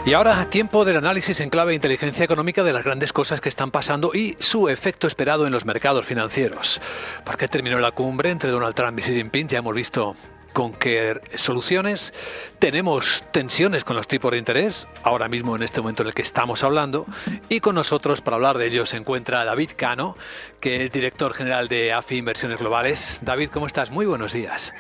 Y ahora, tiempo del análisis en clave de inteligencia económica de las grandes cosas que están pasando y su efecto esperado en los mercados financieros. ¿Por qué terminó la cumbre entre Donald Trump y Xi Jinping? Ya hemos visto con qué soluciones. Tenemos tensiones con los tipos de interés, ahora mismo en este momento en el que estamos hablando. Y con nosotros, para hablar de ello, se encuentra David Cano, que es director general de AFI Inversiones Globales. David, ¿cómo estás? Muy buenos días.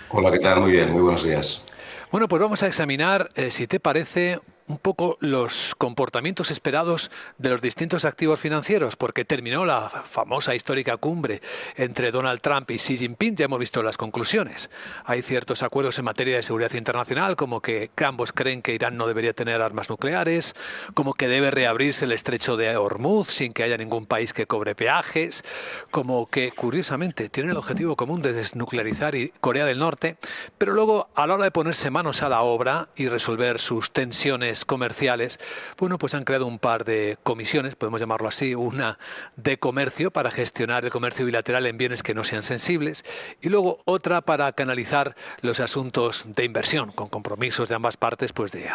Hola, ¿qué tal? Muy bien, muy buenos días. Bueno, pues vamos a examinar, si te parece, un poco los comportamientos esperados de los distintos activos financieros, porque terminó la famosa histórica cumbre entre Donald Trump y Xi Jinping. Ya hemos visto las conclusiones. Hay ciertos acuerdos en materia de seguridad internacional, como que ambos creen que Irán no debería tener armas nucleares, como que debe reabrirse el estrecho de Hormuz sin que haya ningún país que cobre peajes, como que, curiosamente, tienen el objetivo común de desnuclearizar Corea del Norte, pero luego, a la hora de ponerse manos a la obra y resolver sus tensiones comerciales, bueno, pues han creado un par de comisiones, podemos llamarlo así, una de comercio para gestionar el comercio bilateral en bienes que no sean sensibles, y luego otra para canalizar los asuntos de inversión, con compromisos de ambas partes, pues de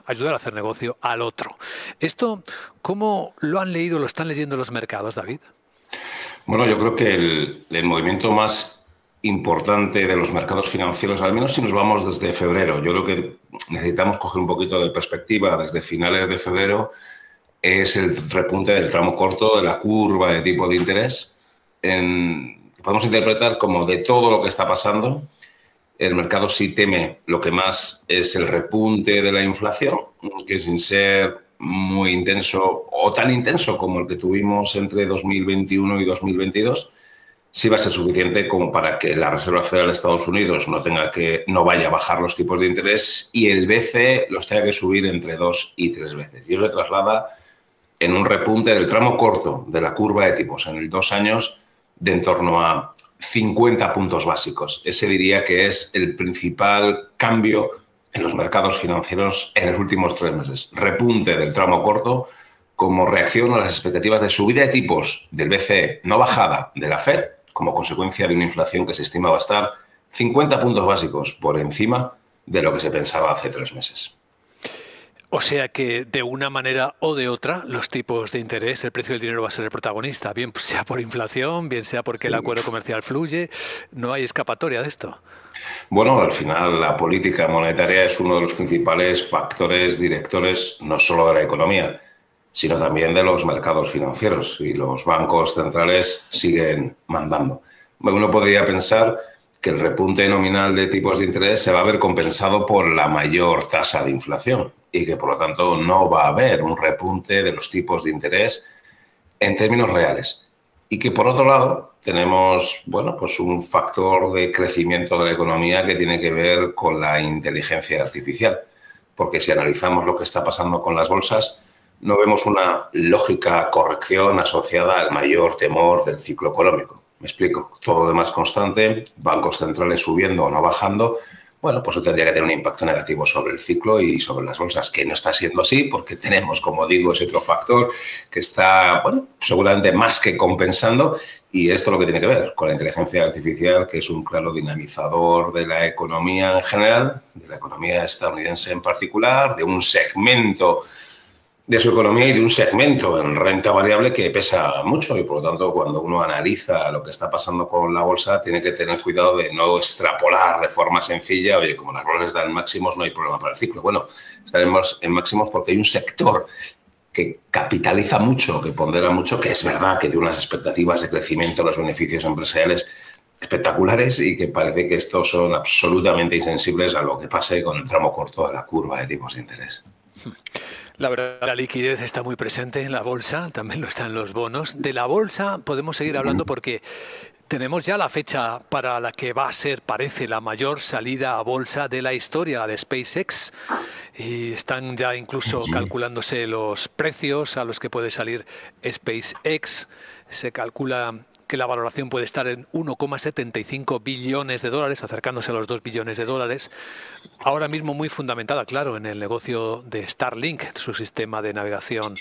ayudar a hacer negocio al otro. Esto, ¿cómo lo han leído, lo están leyendo los mercados, David? Bueno, yo creo que el movimiento más importante de los mercados financieros, al menos si nos vamos desde febrero, yo creo que necesitamos coger un poquito de perspectiva desde finales de febrero, es el repunte del tramo corto de la curva de tipo de interés. Podemos interpretar como de todo lo que está pasando, el mercado sí teme lo que más es el repunte de la inflación, que sin ser muy intenso o tan intenso como el que tuvimos entre 2021 y 2022, sí va a ser suficiente como para que la Reserva Federal de Estados Unidos no vaya a bajar los tipos de interés y el BCE los tenga que subir entre 2 y 3 veces. Y eso se traslada en un repunte del tramo corto de la curva de tipos en el 2 años de en torno a 50 puntos básicos. Ese diría que es el principal cambio en los mercados financieros en los últimos 3 meses. Repunte del tramo corto como reacción a las expectativas de subida de tipos del BCE, no bajada de la Fed, como consecuencia de una inflación que se estima va a estar 50 puntos básicos por encima de lo que se pensaba hace 3 meses. O sea que de una manera o de otra, los tipos de interés, el precio del dinero va a ser el protagonista, bien sea por inflación, bien sea porque el Sí. acuerdo comercial fluye. No hay escapatoria de esto. Bueno, al final la política monetaria es uno de los principales factores directores no solo de la economía, sino también de los mercados financieros y los bancos centrales siguen mandando. Bueno, uno podría pensar que el repunte nominal de tipos de interés se va a ver compensado por la mayor tasa de inflación y que por lo tanto no va a haber un repunte de los tipos de interés en términos reales. Y que por otro lado tenemos, bueno, pues un factor de crecimiento de la economía que tiene que ver con la inteligencia artificial. Porque si analizamos lo que está pasando con las bolsas, no vemos una lógica corrección asociada al mayor temor del ciclo económico. Me explico, todo lo demás constante, bancos centrales subiendo o no bajando, bueno, pues eso tendría que tener un impacto negativo sobre el ciclo y sobre las bolsas, que no está siendo así porque tenemos, como digo, ese otro factor que está, bueno, seguramente más que compensando, y esto es lo que tiene que ver con la inteligencia artificial, que es un claro dinamizador de la economía en general, de la economía estadounidense en particular, de un segmento de su economía y de un segmento en renta variable que pesa mucho y, por lo tanto, cuando uno analiza lo que está pasando con la bolsa, tiene que tener cuidado de no extrapolar de forma sencilla, oye, como las bolsas dan máximos, no hay problema para el ciclo. Bueno, estaremos en máximos porque hay un sector que capitaliza mucho, que pondera mucho, que es verdad que tiene unas expectativas de crecimiento, los beneficios empresariales espectaculares y que parece que estos son absolutamente insensibles a lo que pase con el tramo corto de la curva de tipos de interés. La verdad, la liquidez está muy presente en la bolsa, también lo están los bonos. De la bolsa podemos seguir hablando porque tenemos ya la fecha para la que va a ser, parece, la mayor salida a bolsa de la historia, la de SpaceX. Y están ya incluso calculándose los precios a los que puede salir SpaceX. Se calcula que la valoración puede estar en 1,75 billones de dólares, acercándose a los 2 billones de dólares. Ahora mismo muy fundamentada, claro, en el negocio de Starlink, su sistema de navegación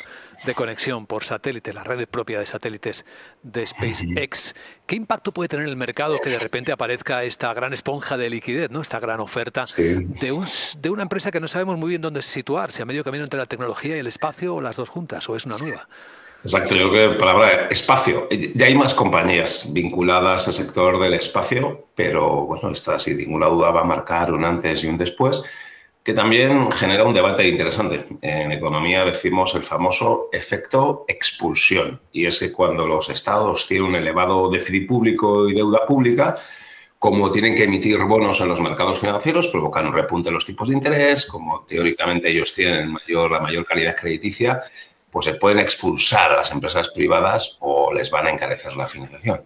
de conexión por satélite, la red propia de satélites de SpaceX. ¿Qué impacto puede tener en el mercado que de repente aparezca esta gran esponja de liquidez, ¿no? Esta gran oferta de una empresa que no sabemos muy bien dónde situarse, a medio camino entre la tecnología y el espacio, o las dos juntas, o es una nueva? Exacto, yo creo que palabra espacio. Ya hay más compañías vinculadas al sector del espacio, pero bueno, esta sin ninguna duda va a marcar un antes y un después, que también genera un debate interesante. En economía decimos el famoso efecto expulsión, y es que cuando los estados tienen un elevado déficit público y deuda pública, como tienen que emitir bonos en los mercados financieros, provocan un repunte en los tipos de interés, como teóricamente ellos tienen la mayor calidad crediticia, pues se pueden expulsar a las empresas privadas o les van a encarecer la financiación.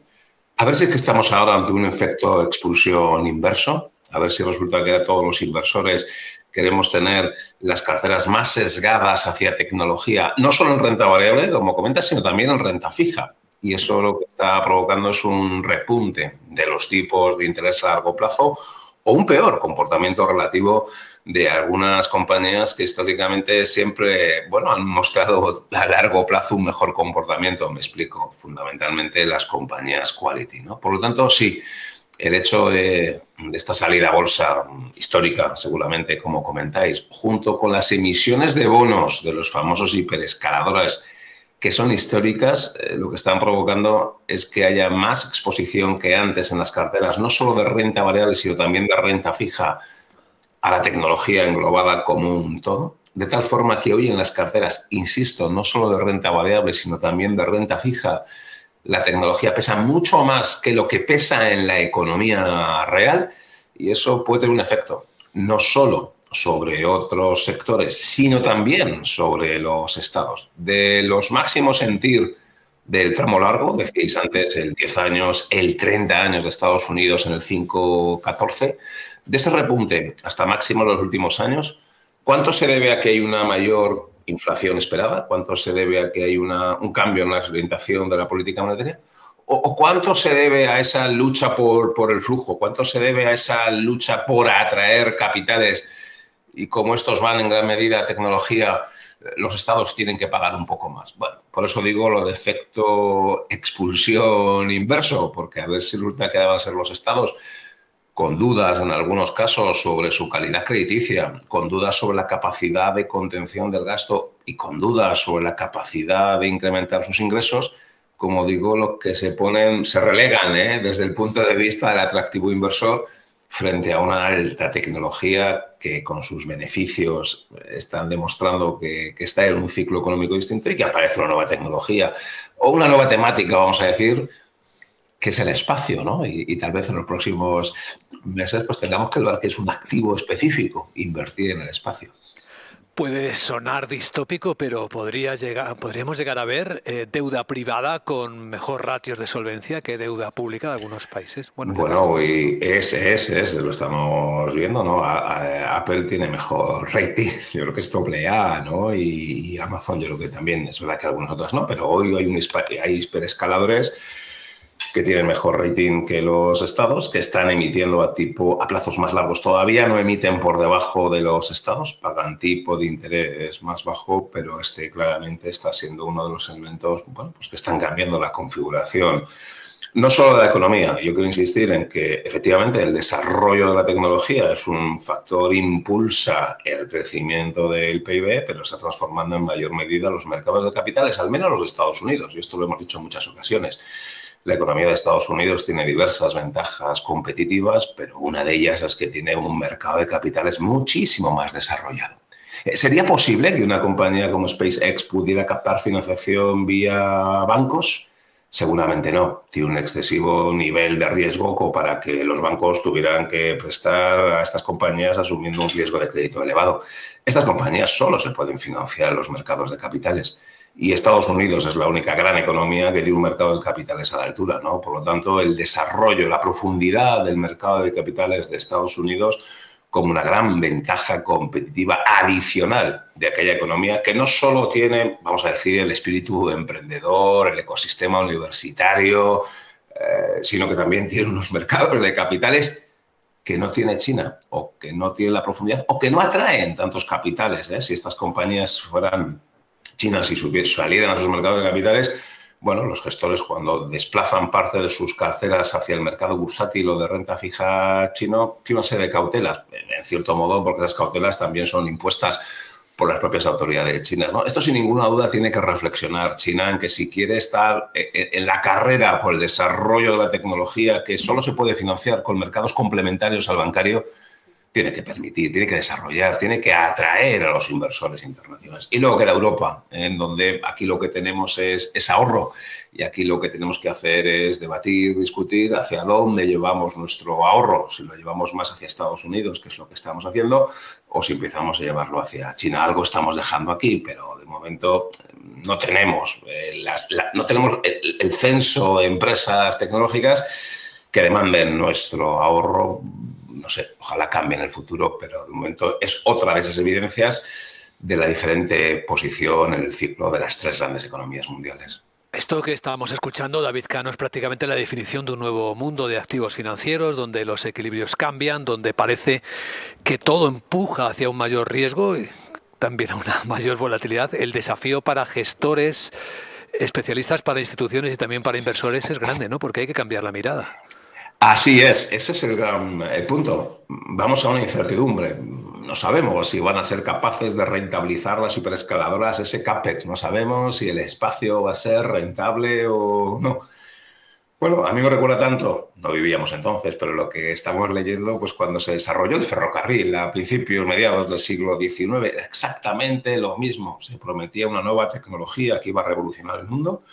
A ver si es que estamos ahora ante un efecto de expulsión inverso, a ver si resulta que todos los inversores queremos tener las carteras más sesgadas hacia tecnología, no solo en renta variable, como comentas, sino también en renta fija. Y eso lo que está provocando es un repunte de los tipos de interés a largo plazo o un peor comportamiento relativo de algunas compañías que históricamente siempre, bueno, han mostrado a largo plazo un mejor comportamiento. Me explico, fundamentalmente las compañías quality, ¿no? Por lo tanto, sí, el hecho de esta salida a bolsa histórica, seguramente, como comentáis, junto con las emisiones de bonos de los famosos hiperescaladores, que son históricas, lo que están provocando es que haya más exposición que antes en las carteras, no solo de renta variable, sino también de renta fija, a la tecnología englobada como un todo, de tal forma que hoy en las carteras, insisto, no solo de renta variable, sino también de renta fija, la tecnología pesa mucho más que lo que pesa en la economía real, y eso puede tener un efecto, no solo sobre otros sectores, sino también sobre los estados. De los máximos en TIR del tramo largo, decíais antes, el 10 años, el 30 años de Estados Unidos en el 5,14, de ese repunte hasta máximo en los últimos años, ¿cuánto se debe a que hay una mayor inflación esperada? ¿Cuánto se debe a que hay un cambio en la orientación de la política monetaria? ¿O cuánto se debe a esa lucha por el flujo? ¿Cuánto se debe a esa lucha por atraer capitales? Y como estos van en gran medida a tecnología, los estados tienen que pagar un poco más. Bueno, por eso digo lo de efecto expulsión inverso, porque a ver si resulta que van a ser los estados con dudas en algunos casos sobre su calidad crediticia, con dudas sobre la capacidad de contención del gasto y con dudas sobre la capacidad de incrementar sus ingresos, como digo, lo que se relegan desde el punto de vista del atractivo inversor frente a una alta tecnología que con sus beneficios están demostrando que está en un ciclo económico distinto y que aparece una nueva tecnología o una nueva temática, vamos a decir, que es el espacio, ¿no? Y tal vez en los próximos meses pues tengamos que ver que es un activo específico invertir en el espacio. Puede sonar distópico, pero podríamos llegar a ver deuda privada con mejor ratios de solvencia que deuda pública de algunos países. Bueno, y lo estamos viendo, ¿no? Apple tiene mejor rating, yo creo que es AA, ¿no? Y Amazon yo creo que también, es verdad que algunas otras no, pero hoy hay hiperescaladores que tienen mejor rating que los estados, que están emitiendo a plazos más largos. Todavía no emiten por debajo de los estados, pagan tipo de interés más bajo, pero claramente está siendo uno de los elementos, bueno, pues que están cambiando la configuración. No solo de la economía, yo quiero insistir en que efectivamente el desarrollo de la tecnología es un factor, impulsa el crecimiento del PIB, pero está transformando en mayor medida los mercados de capitales, al menos los de Estados Unidos, y esto lo hemos dicho en muchas ocasiones. La economía de Estados Unidos tiene diversas ventajas competitivas, pero una de ellas es que tiene un mercado de capitales muchísimo más desarrollado. ¿Sería posible que una compañía como SpaceX pudiera captar financiación vía bancos? Seguramente no. Tiene un excesivo nivel de riesgo como para que los bancos tuvieran que prestar a estas compañías asumiendo un riesgo de crédito elevado. Estas compañías solo se pueden financiar en los mercados de capitales. Y Estados Unidos es la única gran economía que tiene un mercado de capitales a la altura, ¿no? Por lo tanto, el desarrollo, la profundidad del mercado de capitales de Estados Unidos como una gran ventaja competitiva adicional de aquella economía que no solo tiene, vamos a decir, el espíritu emprendedor, el ecosistema universitario, sino que también tiene unos mercados de capitales que no tiene China, o que no tiene la profundidad, o que no atraen tantos capitales. Si estas compañías fueran chinas y salieran a sus mercados de capitales, bueno, los gestores, cuando desplazan parte de sus carteras hacia el mercado bursátil o de renta fija chino, tienen una serie de cautelas, en cierto modo, porque esas cautelas también son impuestas por las propias autoridades chinas, ¿no? Esto, sin ninguna duda, tiene que reflexionar China en que, si quiere estar en la carrera por el desarrollo de la tecnología, que solo se puede financiar con mercados complementarios al bancario, tiene que permitir, tiene que desarrollar, tiene que atraer a los inversores internacionales. Y luego queda Europa, en donde aquí lo que tenemos es ahorro, y aquí lo que tenemos que hacer es debatir, discutir hacia dónde llevamos nuestro ahorro, si lo llevamos más hacia Estados Unidos, que es lo que estamos haciendo, o si empezamos a llevarlo hacia China. Algo estamos dejando aquí, pero de momento no tenemos, no tenemos el censo de empresas tecnológicas que demanden nuestro ahorro. No sé, ojalá cambie en el futuro, pero de momento es otra de esas evidencias de la diferente posición en el ciclo de las tres grandes economías mundiales. Esto que estábamos escuchando, David Cano, es prácticamente la definición de un nuevo mundo de activos financieros, donde los equilibrios cambian, donde parece que todo empuja hacia un mayor riesgo y también a una mayor volatilidad. El desafío para gestores, especialistas, para instituciones y también para inversores es grande, ¿no? Porque hay que cambiar la mirada. Así es, ese es el gran punto. Vamos a una incertidumbre. No sabemos si van a ser capaces de rentabilizar las superescaladoras, ese CAPEX. No sabemos si el espacio va a ser rentable o no. Bueno, a mí me recuerda tanto, no vivíamos entonces, pero lo que estamos leyendo, pues cuando se desarrolló el ferrocarril a principios, mediados del siglo XIX, exactamente lo mismo. Se prometía una nueva tecnología que iba a revolucionar el mundo,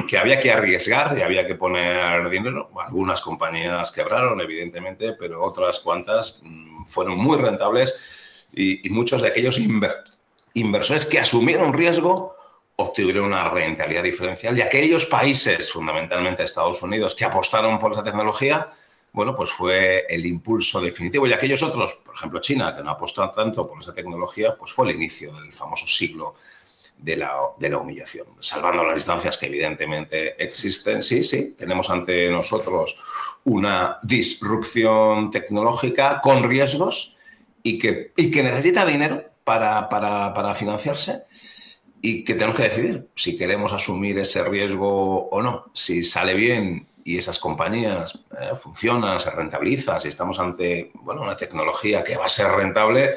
que había que arriesgar y había que poner dinero. Algunas compañías quebraron, evidentemente, pero otras cuantas fueron muy rentables, y muchos de aquellos inversores que asumieron riesgo obtuvieron una rentabilidad diferencial, y aquellos países, fundamentalmente Estados Unidos, que apostaron por esa tecnología, bueno, pues fue el impulso definitivo. Y aquellos otros, por ejemplo China, que no apostó tanto por esa tecnología, pues fue el inicio del famoso siglo de la humillación, salvando las distancias que evidentemente existen. Sí, tenemos ante nosotros una disrupción tecnológica con riesgos y que necesita dinero para financiarse, y que tenemos que decidir si queremos asumir ese riesgo o no. Si sale bien y esas compañías funcionan, se rentabilizan, si estamos ante una tecnología que va a ser rentable,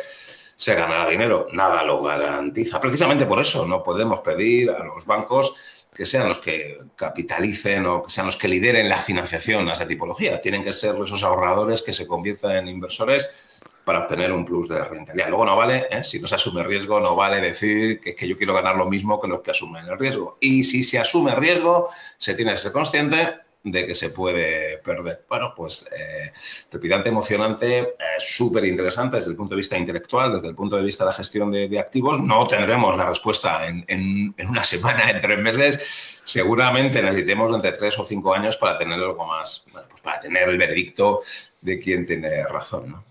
se ganará dinero. Nada lo garantiza. Precisamente por eso no podemos pedir a los bancos que sean los que capitalicen o que sean los que lideren la financiación a esa tipología. Tienen que ser esos ahorradores que se conviertan en inversores para obtener un plus de rentabilidad. Luego no vale, si no se asume riesgo, no vale decir que yo quiero ganar lo mismo que los que asumen el riesgo. Y si se asume riesgo, se tiene que ser consciente de que se puede perder. Bueno, pues trepidante, emocionante, súper interesante desde el punto de vista intelectual, desde el punto de vista de la gestión de activos. No tendremos la respuesta en una semana, en 3 meses. Seguramente necesitemos entre 3 o 5 años para tener algo más, pues para tener el veredicto de quién tiene razón, ¿no?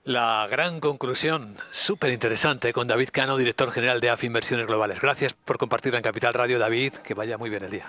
La gran conclusión, súper interesante, con David Cano, director general de AFI Inversiones Globales. Gracias por compartirla en Capital Radio, David. Que vaya muy bien el día.